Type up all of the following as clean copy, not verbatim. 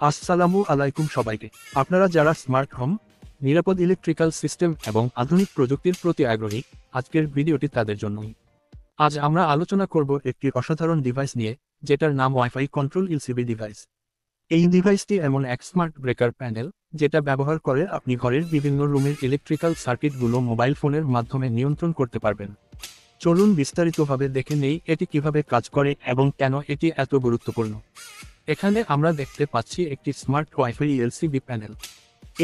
আসসালামু আলাইকুম সবাইকে। আপনারা যারা স্মার্ট হোম, নিরাপদ ইলেকট্রিক্যাল সিস্টেম এবং আধুনিক প্রযুক্তির প্রতি আগ্রহী, আজকের ভিডিওটি তাদের জন্যই। আজ আমরা আলোচনা করব একটি অসাধারণ ডিভাইস নিয়ে, যেটার নাম ওয়াইফাই কন্ট্রোল এলসিবি ডিভাইস। এই ডিভাইসটি এমন এক স্মার্ট ব্রেকার প্যানেল, যেটা ব্যবহার করে আপনি ঘরের বিভিন্ন রুমের ইলেকট্রিক্যাল সার্কিটগুলো মোবাইল ফোনের মাধ্যমে নিয়ন্ত্রণ করতে পারবেন। চলুন বিস্তারিতভাবে দেখে নেই এটি কিভাবে কাজ করে এবং কেন এটি এত গুরুত্বপূর্ণ। এখানে আমরা দেখতে পাচ্ছি একটি স্মার্ট ওয়াইফাই এলসিবি প্যানেল।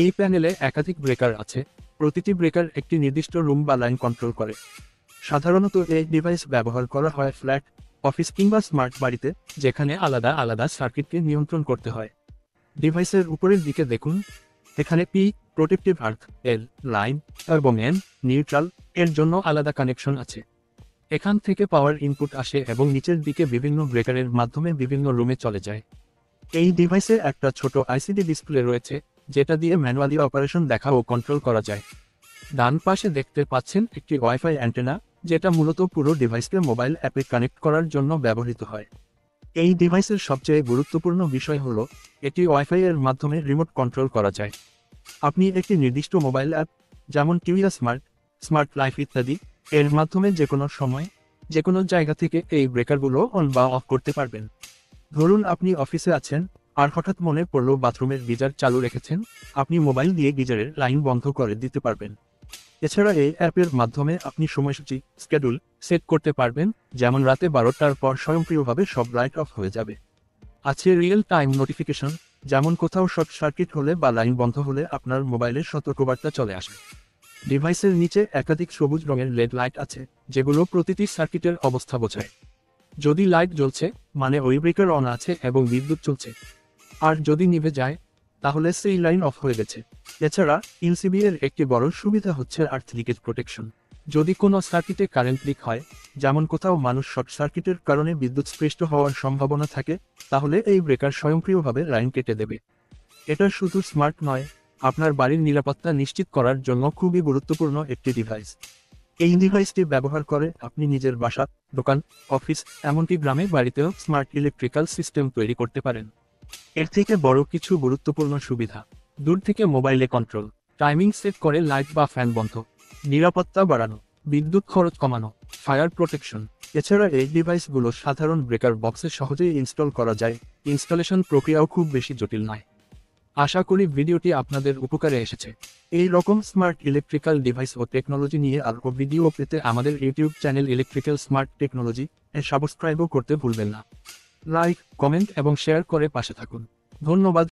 এই প্যানেলে একাধিক ব্রেকার আছে, প্রতিটি ব্রেকার একটি নির্দিষ্ট রুম বা লাইন কন্ট্রোল করে। সাধারণত এই ডিভাইস ব্যবহার করা হয় ফ্ল্যাট, অফিস কিংবা স্মার্ট বাড়িতে, যেখানে আলাদা আলাদা সার্কিটকে নিয়ন্ত্রণ করতে হয়। ডিভাইসের উপরের দিকে দেখুন, এখানে পি প্রোটেক্টিভ আর্থ, এল লাইন এবং এন নিউট্রাল এর জন্য আলাদা কানেকশন আছে। এখান থেকে পাওয়ার ইনপুট আসে এবং নিচের দিকে বিভিন্ন ব্রেকারের মাধ্যমে বিভিন্ন রুমে চলে যায়। এই ডিভাইসে একটা ছোট আইসিডি ডিসপ্লে রয়েছে, যেটা দিয়ে ম্যানুয়ালি অপারেশন দেখা ও কন্ট্রোল করা যায়। ডান পাশে দেখতে পাচ্ছেন একটি ওয়াইফাই অ্যান্টেনা, যেটা মূলত পুরো ডিভাইসকে মোবাইল অ্যাপে কানেক্ট করার জন্য ব্যবহৃত হয়। এই ডিভাইসের সবচেয়ে গুরুত্বপূর্ণ বিষয় হলো, এটি ওয়াইফাই এর মাধ্যমে রিমোট কন্ট্রোল করা যায়। আপনি একটি নির্দিষ্ট মোবাইল অ্যাপ, যেমন টিভিয়া স্মার্ট, স্মার্ট লাইফ ইত্যাদি, এর মাধ্যমে যে কোনো সময়, যে কোনো জায়গা থেকে এই ব্রেকারগুলো অন বা অফ করতে পারবেন। ধরুন আপনি অফিসে আছেন, আর হঠাৎ মনে পড়লো বাথরুমের গিজার চালু রেখেছেন, আপনি মোবাইল দিয়ে গিজারের লাইন বন্ধ করে দিতে পারবেন। এছাড়া এই অ্যাপের মাধ্যমে আপনি সময়সূচি স্কেডুল সেট করতে পারবেন, যেমন রাতে 12টার পর স্বয়ংক্রিয়ভাবে সব লাইট অফ হয়ে যাবে। আছে রিয়েল টাইম নোটিফিকেশন, যেমন কোথাও শর্ট সার্কিট হলে বা লাইন বন্ধ হলে আপনার মোবাইলে সতর্কবার্তা চলে আসে। ডিভাইসের নিচে একাধিক সবুজ রঙের লেড লাইট আছে, যেগুলো প্রতিটি সার্কিটের অবস্থা বোঝায়। যদি লাইট জ্বলছে, মানে ওই ব্রেকার অন আছে এবং বিদ্যুৎ চলছে। আর যদি নিভে যায়, তাহলে সেই লাইন অফ হয়ে গেছে। এছাড়া এলসিবি এর একটি বড় সুবিধা হচ্ছে আর্থ লিকেজ প্রোটেকশন। যদি কোনো সার্কিটে কারেন্ট লিক হয়, যেমন কোথাও মানুষ শর্ট সার্কিটের কারণে বিদ্যুৎ স্পৃষ্ট হওয়ার সম্ভাবনা থাকে, তাহলে এই ব্রেকার স্বয়ংক্রিয়ভাবে লাইন কেটে দেবে। এটা শুধু স্মার্ট নয়, আপনার বাড়ির নিরাপত্তা নিশ্চিত করার জন্য খুবই গুরুত্বপূর্ণ একটি ডিভাইস। এই ডিভাইসটি ব্যবহার করে আপনি নিজের বাসা, দোকান, অফিস, এমনকি গ্রামের বাড়িতেও স্মার্ট ইলেকট্রিক্যাল সিস্টেম তৈরি করতে পারেন। এর থেকে বড় কিছু গুরুত্বপূর্ণ সুবিধা: দূর থেকে মোবাইলে কন্ট্রোল, টাইমিং সেট করে লাইট বা ফ্যান বন্ধ, নিরাপত্তা বাড়ানো, বিদ্যুৎ খরচ কমানো, ফায়ার প্রোটেকশন। এছাড়া এই ডিভাইসগুলো সাধারণ ব্রেকার বক্সে সহজেই ইনস্টল করা যায়, ইনস্টলেশন প্রক্রিয়াও খুব বেশি জটিল নয়। আশা করি ভিডিওটি আপনাদের উপকারে এসেছে। এই রকম স্মার্ট ইলেকট্রিক্যাল ডিভাইস ও টেকনোলজি নিয়ে আরও ভিডিও পেতে আমাদের YouTube channel electrical smart technology এর সাবস্ক্রাইবও করতে ভুলবেন না। লাইক, কমেন্ট এবং শেয়ার করে পাশে থাকুন। ধন্যবাদ